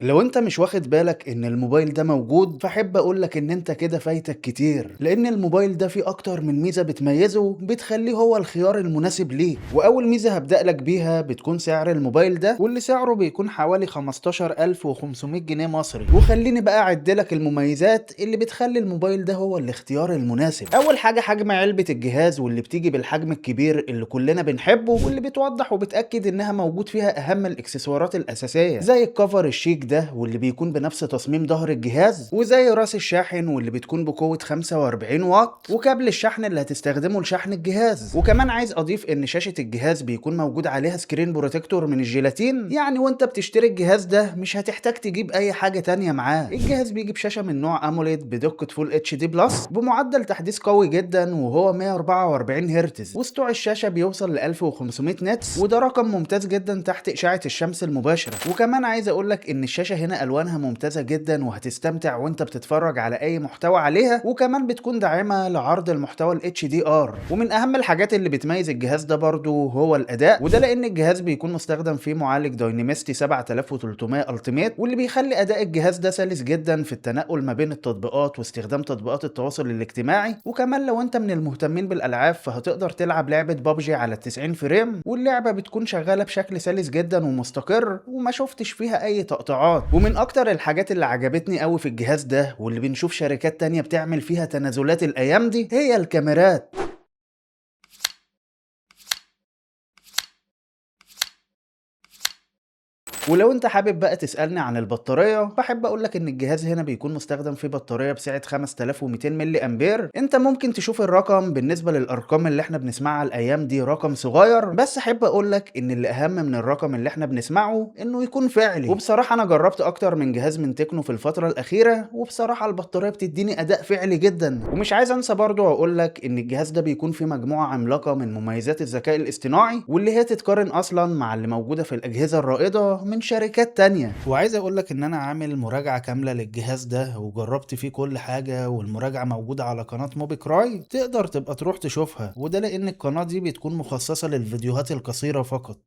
لو انت مش واخد بالك ان الموبايل ده موجود فاحب اقولك ان انت كده فايتك كتير، لان الموبايل ده فيه اكتر من ميزة بتميزه بتخليه هو الخيار المناسب ليك. واول ميزة هبدأ لك بيها بتكون سعر الموبايل ده، واللي سعره بيكون حوالي 15500 جنيه مصري. وخليني بقى اعد لك المميزات اللي بتخلي الموبايل ده هو الاختيار المناسب. اول حاجة حجم علبة الجهاز، واللي بتيجي بالحجم الكبير اللي كلنا بنحبه، واللي بتوضح وبتأكد انها موجود فيها اهم الاكسسوارات الاساسية زي الكفر الشيك ده واللي بيكون بنفس تصميم ظهر الجهاز، وزي راس الشاحن واللي بتكون بقوة 45 واط، وكابل الشحن اللي هتستخدمه لشحن الجهاز. وكمان عايز اضيف ان شاشة الجهاز بيكون موجود عليها سكرين بروتكتور من الجيلاتين، يعني وانت بتشتري الجهاز ده مش هتحتاج تجيب اي حاجة تانية معاه. الجهاز بيجي بشاشة من نوع اموليد بدقة فول اتش دي بلس بمعدل تحديث قوي جدا وهو 144 هرتز، وسطوع الشاشة بيوصل ل 1500 نتس، وده رقم ممتاز جدا تحت اشعة الشمس المباشرة. وكمان عايز اقولك ان الشاشة هنا الوانها ممتازة جدا وهتستمتع وانت بتتفرج على اي محتوى عليها، وكمان بتكون داعمة لعرض المحتوى ال HDR. ومن اهم الحاجات اللي بتميز الجهاز ده برضو هو الاداء، وده لان الجهاز بيكون مستخدم فيه معالج داينامستي 7300 التيميت، واللي بيخلي اداء الجهاز ده سلس جدا في التنقل ما بين التطبيقات واستخدام تطبيقات التواصل الاجتماعي. وكمان لو انت من المهتمين بالالعاب فهتقدر تلعب لعبة بابجي على 90 فريم، واللعبة بتكون شغالة بشكل سلس جدا ومستقر وما شفتش فيها اي تقطيعات. ومن اكتر الحاجات اللي عجبتني قوي في الجهاز ده واللي بنشوف شركات تانية بتعمل فيها تنازلات الايام دي هي الكاميرات. ولو انت حابب بقى تسألني عن البطارية بحب اقولك ان الجهاز هنا بيكون مستخدم فيه بطارية بسعة 5200 ملي امبير. انت ممكن تشوف الرقم بالنسبة للارقام اللي احنا بنسمعها الايام دي رقم صغير، بس احب اقولك ان اللي اهم من الرقم اللي احنا بنسمعه انه يكون فعلي. وبصراحة انا جربت اكتر من جهاز من تكنو في الفترة الاخيرة، وبصراحة البطارية بتديني اداء فعلي جدا. ومش عايز انسى برضو اقولك ان الجهاز ده بيكون فيه مجموعة عملاقة من مميزات الذكاء الاصطناعي، واللي هي تتقارن اصلا مع اللي موجودة في الاجهزة الرائدة من شركات تانية. وعايز اقولك ان انا عامل مراجعة كاملة للجهاز ده وجربت فيه كل حاجة، والمراجعة موجودة على قناة موبي كراي، تقدر تبقى تروح تشوفها، وده لان القناة دي بتكون مخصصة للفيديوهات القصيرة فقط.